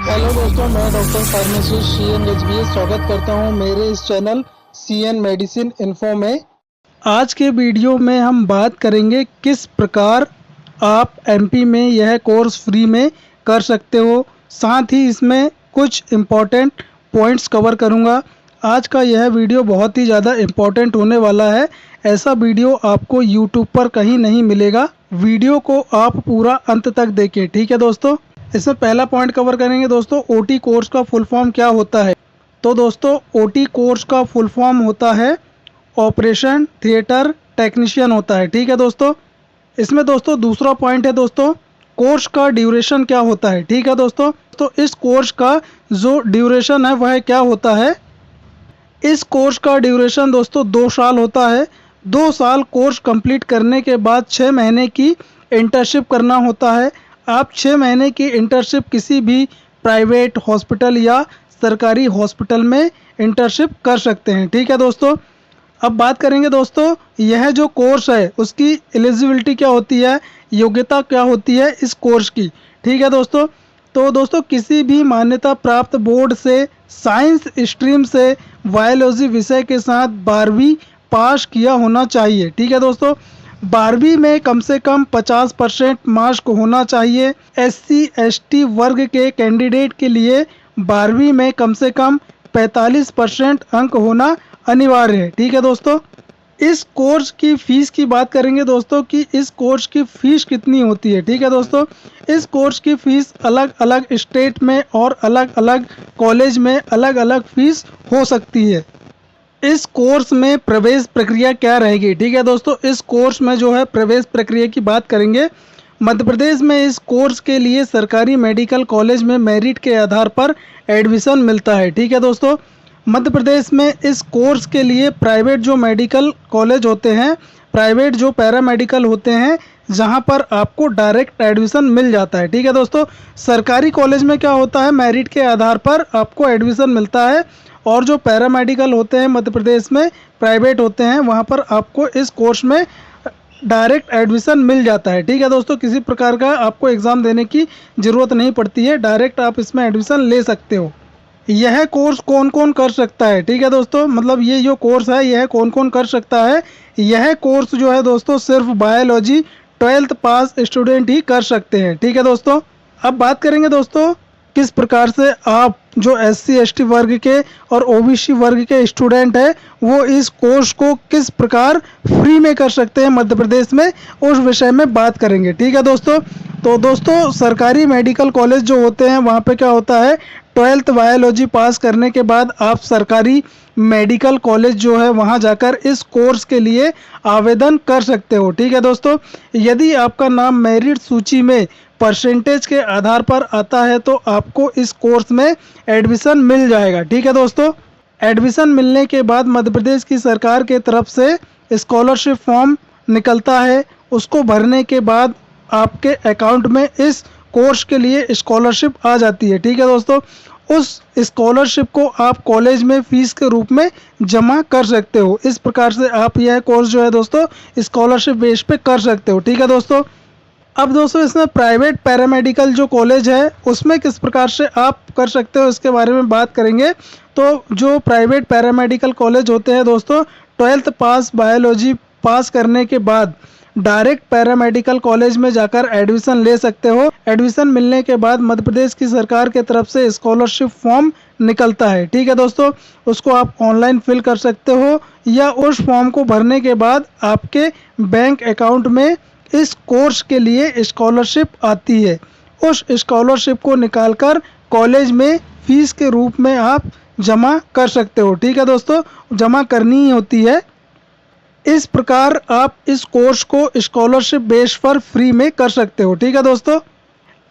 Hello दोस्तों, मैं doctor pharmacist CN Rajvir स्वागत करता हूं मेरे इस चैनल CN मेडिसिन इन्फो में। आज के वीडियो में हम बात करेंगे किस प्रकार आप MP में यह कोर्स फ्री में कर सकते हो। साथ ही इसमें कुछ इम्पोर्टेंट पॉइंट्स कवर करूंगा। आज का यह वीडियो बहुत ही ज़्यादा इम्पोर्टेंट होने वाला है। ऐसा वीडियो आपको YouTube पर कहीं नहीं मिलेगा। वीडियो को आप पूरा अंत तक देखें, ठीक है दोस्तों। इसमें पहला पॉइंट कवर करेंगे दोस्तों, OT कोर्स का फुल फॉर्म क्या होता है। तो दोस्तों OT कोर्स का फुल फॉर्म होता है ऑपरेशन थिएटर टेक्नीशियन होता है, ठीक है दोस्तों। इसमें दोस्तों दूसरा पॉइंट है दोस्तों, कोर्स का ड्यूरेशन क्या होता है, ठीक है दोस्तों। तो इस कोर्स का जो ड्यूरेशन है वह क्या होता है। इस कोर्स का ड्यूरेशन दोस्तों 2 साल होता है। 2 साल कोर्स कंप्लीट करने के बाद 6 महीने की इंटर्नशिप करना होता है। आप 6 महीने की इंटर्नशिप किसी भी प्राइवेट हॉस्पिटल या सरकारी हॉस्पिटल में इंटर्नशिप कर सकते हैं, ठीक है दोस्तों। अब बात करेंगे दोस्तों, यह जो कोर्स है उसकी एलिजिबिलिटी क्या होती है, योग्यता क्या होती है इस कोर्स की, ठीक है दोस्तों। तो दोस्तों किसी भी मान्यता प्राप्त बोर्ड से साइंस स्ट्रीम से बायोलॉजी विषय के साथ 12वीं पास किया होना चाहिए, ठीक है दोस्तों। 12वीं में कम से कम 50% मार्क्स होना चाहिए। SC ST वर्ग के कैंडिडेट के लिए 12वीं में कम से कम 45% अंक होना अनिवार्य है, ठीक है दोस्तों। इस कोर्स की फ़ीस की बात करेंगे दोस्तों कि इस कोर्स की फ़ीस कितनी होती है, ठीक है दोस्तों। इस कोर्स की फ़ीस अलग अलग स्टेट में और अलग अलग कॉलेज में अलग अलग फ़ीस हो सकती है। इस कोर्स में प्रवेश प्रक्रिया क्या रहेगी, ठीक है दोस्तों। इस कोर्स में जो है प्रवेश प्रक्रिया की बात करेंगे। मध्य प्रदेश में इस कोर्स के लिए सरकारी मेडिकल कॉलेज में मेरिट के आधार पर एडमिशन मिलता है, ठीक है दोस्तों। मध्य प्रदेश में इस कोर्स के लिए प्राइवेट जो मेडिकल कॉलेज होते हैं, प्राइवेट जो पैरामेडिकल होते हैं, जहां पर आपको डायरेक्ट एडमिशन मिल जाता है, ठीक है दोस्तों। सरकारी कॉलेज में क्या होता है, मेरिट के आधार पर आपको एडमिशन मिलता है। और जो पैरामेडिकल होते हैं मध्य प्रदेश में प्राइवेट होते हैं, वहां पर आपको इस कोर्स में डायरेक्ट एडमिशन मिल जाता है, ठीक है दोस्तों। किसी प्रकार का आपको एग्ज़ाम देने की ज़रूरत नहीं पड़ती है, डायरेक्ट आप इसमें एडमिशन ले सकते हो। यह कोर्स कौन कौन कर सकता है, ठीक है दोस्तों। मतलब ये जो कोर्स है यह कौन कौन कर सकता है। यह कोर्स जो है दोस्तों सिर्फ बायोलॉजी 12th पास स्टूडेंट ही कर सकते हैं, ठीक है दोस्तों। अब बात करेंगे दोस्तों किस प्रकार से आप जो SC ST वर्ग के और OBC वर्ग के स्टूडेंट हैं वो इस कोर्स को किस प्रकार फ्री में कर सकते हैं मध्य प्रदेश में, उस विषय में बात करेंगे, ठीक है दोस्तों। तो दोस्तों सरकारी मेडिकल कॉलेज जो होते हैं वहाँ पे क्या होता है, 12th बायोलॉजी पास करने के बाद आप सरकारी मेडिकल कॉलेज जो है वहाँ जाकर इस कोर्स के लिए आवेदन कर सकते हो, ठीक है दोस्तों। यदि आपका नाम मेरिट सूची में परसेंटेज के आधार पर आता है तो आपको इस कोर्स में एडमिशन मिल जाएगा, ठीक है दोस्तों। एडमिशन मिलने के बाद मध्य प्रदेश की सरकार के तरफ से स्कॉलरशिप फॉर्म निकलता है। उसको भरने के बाद आपके अकाउंट में इस कोर्स के लिए स्कॉलरशिप आ जाती है, ठीक है दोस्तों। उस स्कॉलरशिप को आप कॉलेज में फ़ीस के रूप में जमा कर सकते हो। इस प्रकार से आप यह कोर्स जो है दोस्तों स्कॉलरशिप बेस पे कर सकते हो, ठीक है दोस्तों। अब दोस्तों इसमें प्राइवेट पैरामेडिकल जो कॉलेज है उसमें किस प्रकार से आप कर सकते हो इसके बारे में बात करेंगे। तो जो प्राइवेट पैरामेडिकल कॉलेज होते हैं दोस्तों 12th पास बायोलॉजी पास करने के बाद डायरेक्ट पैरामेडिकल कॉलेज में जाकर एडमिशन ले सकते हो। एडमिशन मिलने के बाद मध्य प्रदेश की सरकार के तरफ से स्कॉलरशिप फॉर्म निकलता है, ठीक है दोस्तों। उसको आप ऑनलाइन फिल कर सकते हो या उस फॉर्म को भरने के बाद आपके बैंक अकाउंट में इस कोर्स के लिए स्कॉलरशिप आती है। उस स्कॉलरशिप को निकालकर कॉलेज में फीस के रूप में आप जमा कर सकते हो, ठीक है दोस्तों। जमा करनी ही होती है। इस प्रकार आप इस कोर्स को स्कॉलरशिप बेस पर फ्री में कर सकते हो, ठीक है दोस्तों।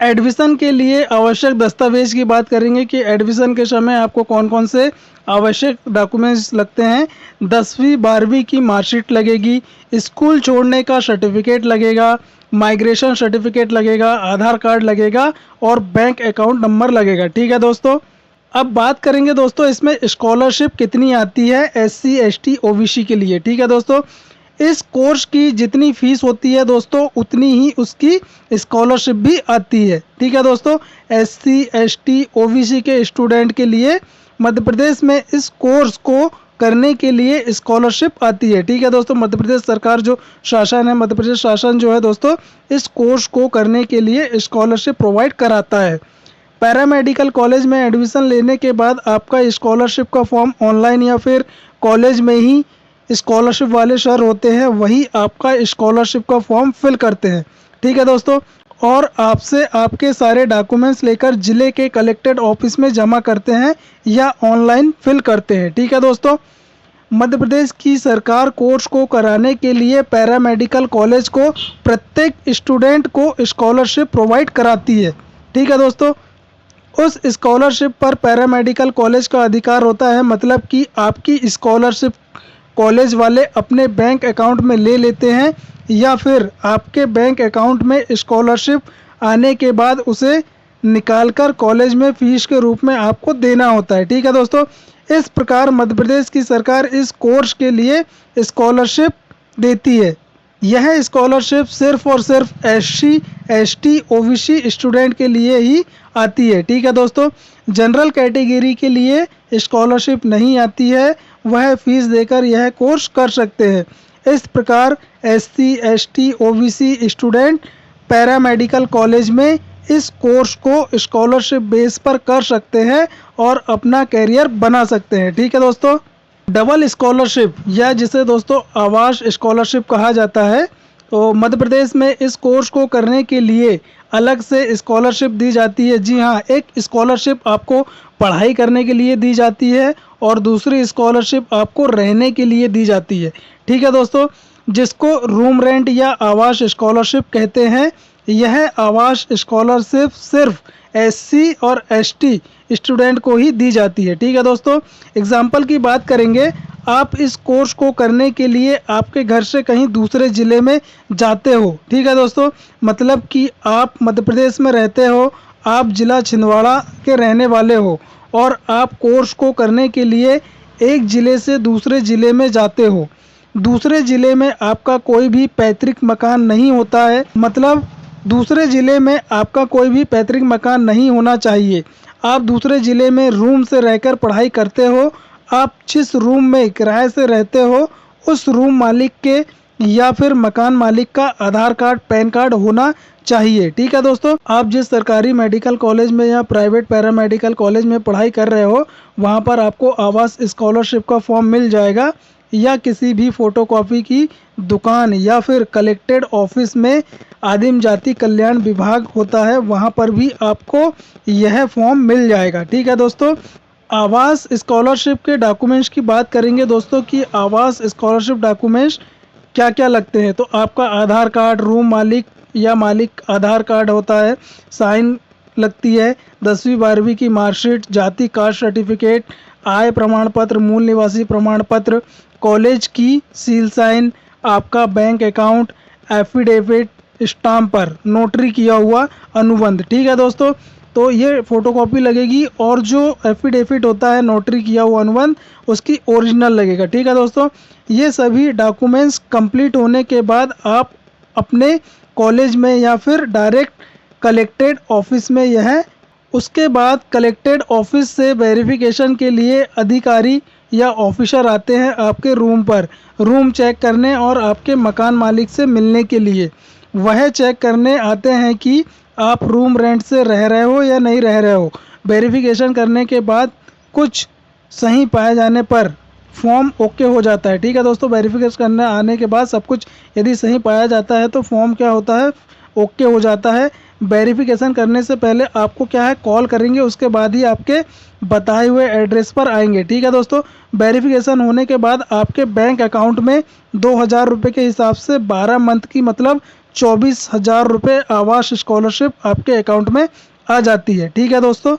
एडमिशन के लिए आवश्यक दस्तावेज की बात करेंगे कि एडमिशन के समय आपको कौन कौन से आवश्यक डॉक्यूमेंट्स लगते हैं। 10वीं 12वीं की मार्कशीट लगेगी, स्कूल छोड़ने का सर्टिफिकेट लगेगा, माइग्रेशन सर्टिफिकेट लगेगा, आधार कार्ड लगेगा और बैंक अकाउंट नंबर लगेगा, ठीक है दोस्तों। अब बात करेंगे दोस्तों इसमें स्कॉलरशिप कितनी आती है SC ST OBC के लिए, ठीक है दोस्तों। इस कोर्स की जितनी फीस होती है दोस्तों उतनी ही उसकी स्कॉलरशिप भी आती है। ठीक है दोस्तों, SC ST OBC के स्टूडेंट के लिए मध्य प्रदेश में इस कोर्स को करने के लिए स्कॉलरशिप आती है। ठीक है दोस्तों, मध्य प्रदेश सरकार जो शासन है, मध्य प्रदेश शासन जो है दोस्तों, इस कोर्स को करने के लिए स्कॉलरशिप प्रोवाइड कराता है। पैरामेडिकल कॉलेज में एडमिशन लेने के बाद आपका स्कॉलरशिप का फॉर्म ऑनलाइन या फिर कॉलेज में ही स्कॉलरशिप वाले सर होते हैं, वही आपका स्कॉलरशिप का फॉर्म फिल करते हैं। ठीक है दोस्तों, और आपसे आपके सारे डॉक्यूमेंट्स लेकर जिले के कलेक्टेड ऑफिस में जमा करते हैं या ऑनलाइन फिल करते हैं। ठीक है दोस्तों, मध्य प्रदेश की सरकार कोर्स को कराने के लिए पैरामेडिकल कॉलेज को प्रत्येक स्टूडेंट को स्कॉलरशिप प्रोवाइड कराती है। ठीक है दोस्तों, उस स्कॉलरशिप पर पैरामेडिकल कॉलेज का अधिकार होता है, मतलब कि आपकी स्कॉलरशिप कॉलेज वाले अपने बैंक अकाउंट में ले लेते हैं या फिर आपके बैंक अकाउंट में स्कॉलरशिप आने के बाद उसे निकालकर कॉलेज में फीस के रूप में आपको देना होता है। ठीक है दोस्तों, इस प्रकार मध्य प्रदेश की सरकार इस कोर्स के लिए स्कॉलरशिप देती है। यह स्कॉलरशिप सिर्फ और सिर्फ SC ST OBC स्टूडेंट के लिए ही आती है। ठीक है दोस्तों, जनरल कैटेगरी के लिए स्कॉलरशिप नहीं आती है, वह फीस देकर यह कोर्स कर सकते हैं। इस प्रकार SC ST OBC student paramedical college में इस कोर्स को स्कॉलरशिप बेस पर कर सकते हैं और अपना कैरियर बना सकते हैं। ठीक है दोस्तों, डबल स्कॉलरशिप या जिसे दोस्तों आवास स्कॉलरशिप कहा जाता है, तो मध्य प्रदेश में इस कोर्स को करने के लिए अलग से स्कॉलरशिप दी जाती है। जी हाँ, एक स्कॉलरशिप आपको पढ़ाई करने के लिए दी जाती है और दूसरी स्कॉलरशिप आपको रहने के लिए दी जाती है। ठीक है दोस्तों, जिसको रूम रेंट या आवास स्कॉलरशिप कहते हैं। यह आवास स्कॉलरशिप सिर्फ SC और ST स्टूडेंट को ही दी जाती है। ठीक है दोस्तों, एग्जाम्पल की बात करेंगे, आप इस कोर्स को करने के लिए आपके घर से कहीं दूसरे ज़िले में जाते हो। ठीक है दोस्तों, मतलब कि आप मध्य प्रदेश में रहते हो, आप ज़िला छिंदवाड़ा के रहने वाले हो और आप कोर्स को करने के लिए एक ज़िले से दूसरे ज़िले में जाते हो। दूसरे ज़िले में आपका कोई भी पैतृक मकान नहीं होता है, मतलब दूसरे ज़िले में आपका कोई भी पैतृक मकान नहीं होना चाहिए। आप दूसरे ज़िले में रूम से रहकर पढ़ाई करते हो। आप जिस रूम में किराए से रहते हो उस रूम मालिक के या फिर मकान मालिक का आधार कार्ड पैन कार्ड होना चाहिए। ठीक है दोस्तों, आप जिस सरकारी मेडिकल कॉलेज में या प्राइवेट पैरामेडिकल कॉलेज में पढ़ाई कर रहे हो वहाँ पर आपको आवास स्कॉलरशिप का फॉर्म मिल जाएगा, या किसी भी फोटोकॉपी की दुकान या फिर कलेक्टेड ऑफिस में आदिम जाति कल्याण विभाग होता है, वहाँ पर भी आपको यह फॉर्म मिल जाएगा। ठीक है दोस्तों, आवास स्कॉलरशिप के डॉक्यूमेंट्स की बात करेंगे दोस्तों कि आवास स्कॉलरशिप डॉक्यूमेंट्स क्या क्या लगते हैं। तो आपका आधार कार्ड, रूम मालिक या मालिक आधार कार्ड होता है, साइन लगती है, 10वीं 12वीं की मार्कशीट, जाति कास्ट सर्टिफिकेट, आय प्रमाण पत्र, मूल निवासी प्रमाण पत्र, कॉलेज की सील साइन, आपका बैंक अकाउंट, एफिडेविट स्टाम्प पर नोटरी किया हुआ अनुबंध। ठीक है दोस्तों, तो ये फोटोकॉपी लगेगी और जो एफिडेविट होता है नोटरी किया हुआ अनुबंध उसकी ओरिजिनल लगेगा। ठीक है दोस्तों, ये सभी डॉक्यूमेंट्स कंप्लीट होने के बाद आप अपने कॉलेज में या फिर डायरेक्ट कलेक्टेड ऑफिस में यह, उसके बाद कलेक्टेड ऑफिस से वेरिफिकेशन के लिए अधिकारी या ऑफिसर आते हैं आपके रूम पर, रूम चेक करने और आपके मकान मालिक से मिलने के लिए। वह चेक करने आते हैं कि आप रूम रेंट से रह रहे हो या नहीं रह रहे हो। वेरिफिकेशन करने के बाद कुछ सही पाए जाने पर फॉर्म ओके हो जाता है। ठीक है दोस्तों, वेरिफिकेशन करने आने के बाद सब कुछ यदि सही पाया जाता है तो फॉर्म क्या होता है, ओके हो जाता है। वेरिफिकेशन करने से पहले आपको क्या है, कॉल करेंगे, उसके बाद ही आपके बताए हुए एड्रेस पर आएंगे। ठीक है दोस्तों, वेरिफिकेशन होने के बाद आपके बैंक अकाउंट में 2000 रुपये के हिसाब से 12 मंथ की मतलब 24,000 रुपये आवास स्कॉलरशिप आपके अकाउंट में आ जाती है। ठीक है दोस्तों,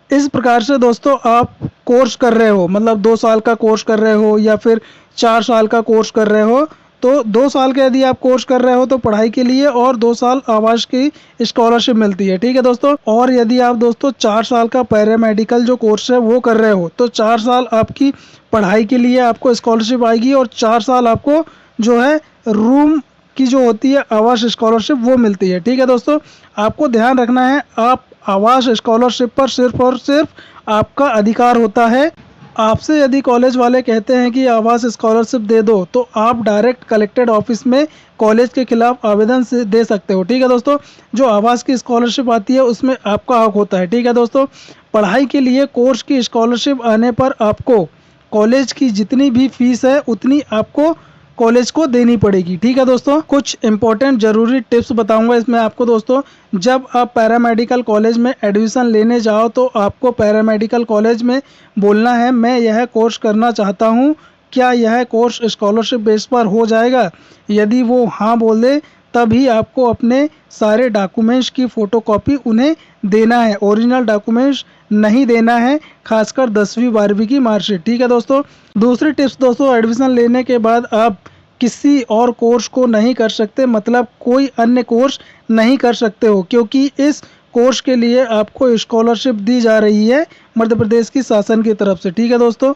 इस प्रकार से दोस्तों आप कोर्स कर रहे हो, मतलब 2 साल का कोर्स कर रहे हो या फिर 4 साल का कोर्स कर रहे हो, तो 2 साल का यदि आप कोर्स कर रहे हो तो पढ़ाई के लिए और 2 साल आवास की स्कॉलरशिप मिलती है। ठीक है दोस्तों, और यदि आप दोस्तों 4 साल का पैरामेडिकल जो कोर्स है वो कर रहे हो तो 4 साल आपकी पढ़ाई के लिए आपको स्कॉलरशिप आएगी और 4 साल आपको जो है रूम की जो होती है आवास स्कॉलरशिप वो मिलती है। ठीक है दोस्तों, आपको ध्यान रखना है, आप आवास स्कॉलरशिप पर सिर्फ और सिर्फ आपका अधिकार होता है। आपसे यदि कॉलेज वाले कहते हैं कि आवास स्कॉलरशिप दे दो, तो आप डायरेक्ट कलेक्टेड ऑफिस में कॉलेज के खिलाफ आवेदन से दे सकते हो। ठीक है दोस्तों, जो आवास की स्कॉलरशिप आती है उसमें आपका हक होता है। ठीक है दोस्तों, पढ़ाई के लिए कोर्स की स्कॉलरशिप आने पर आपको कॉलेज की जितनी भी फीस है उतनी आपको कॉलेज को देनी पड़ेगी। ठीक है दोस्तों, कुछ इंपॉर्टेंट ज़रूरी टिप्स बताऊंगा इसमें आपको दोस्तों। जब आप पैरामेडिकल कॉलेज में एडमिशन लेने जाओ तो आपको पैरामेडिकल कॉलेज में बोलना है मैं यह कोर्स करना चाहता हूँ, क्या यह कोर्स स्कॉलरशिप बेस पर हो जाएगा। यदि वो हाँ बोल दे तभी आपको अपने सारे डॉक्यूमेंट्स की फ़ोटोकॉपी उन्हें देना है, ओरिजिनल डॉक्यूमेंट्स नहीं देना है, खासकर 10वीं 12वीं की मार्कशीट। ठीक है दोस्तों, दूसरी टिप्स दोस्तों, एडमिशन लेने के बाद आप किसी और कोर्स को नहीं कर सकते, मतलब कोई अन्य कोर्स नहीं कर सकते हो, क्योंकि इस कोर्स के लिए आपको स्कॉलरशिप दी जा रही है मध्य प्रदेश की शासन की तरफ से। ठीक है दोस्तों,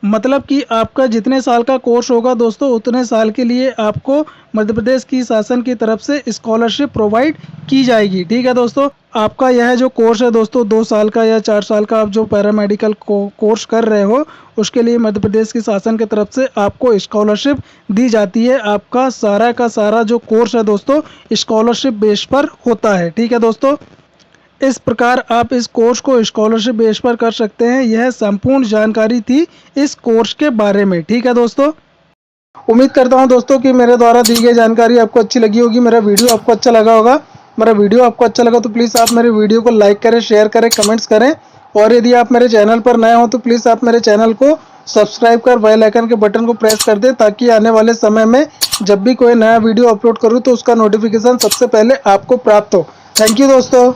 मतलब कि आपका जितने साल का कोर्स होगा दोस्तों उतने साल के लिए आपको मध्य प्रदेश की शासन की तरफ से स्कॉलरशिप प्रोवाइड की जाएगी। ठीक है दोस्तों, आपका यह जो कोर्स है दोस्तों 2 साल का या 4 साल का आप जो पैरामेडिकल कोर्स कर रहे हो उसके लिए मध्य प्रदेश की शासन की तरफ से आपको स्कॉलरशिप दी जाती है। आपका सारा का सारा जो कोर्स है दोस्तों स्कॉलरशिप बेस पर होता है। ठीक है दोस्तों, इस प्रकार आप इस कोर्स को स्कॉलरशिप बेस पर कर सकते हैं। यह संपूर्ण जानकारी थी इस कोर्स के बारे में। ठीक है दोस्तों, उम्मीद करता हूं दोस्तों कि मेरे द्वारा दी गई जानकारी आपको अच्छी लगी होगी, मेरा वीडियो आपको अच्छा लगा होगा। मेरा वीडियो आपको अच्छा लगा तो प्लीज़ आप मेरे वीडियो को लाइक करें, शेयर करें, कमेंट्स करें, और यदि आप मेरे चैनल पर नए हो तो प्लीज़ आप मेरे चैनल को सब्सक्राइब कर बेल आइकन के बटन को प्रेस कर दें, ताकि आने वाले समय में जब भी कोई नया वीडियो अपलोड करूँ तो उसका नोटिफिकेशन सबसे पहले आपको प्राप्त हो। थैंक यू दोस्तों।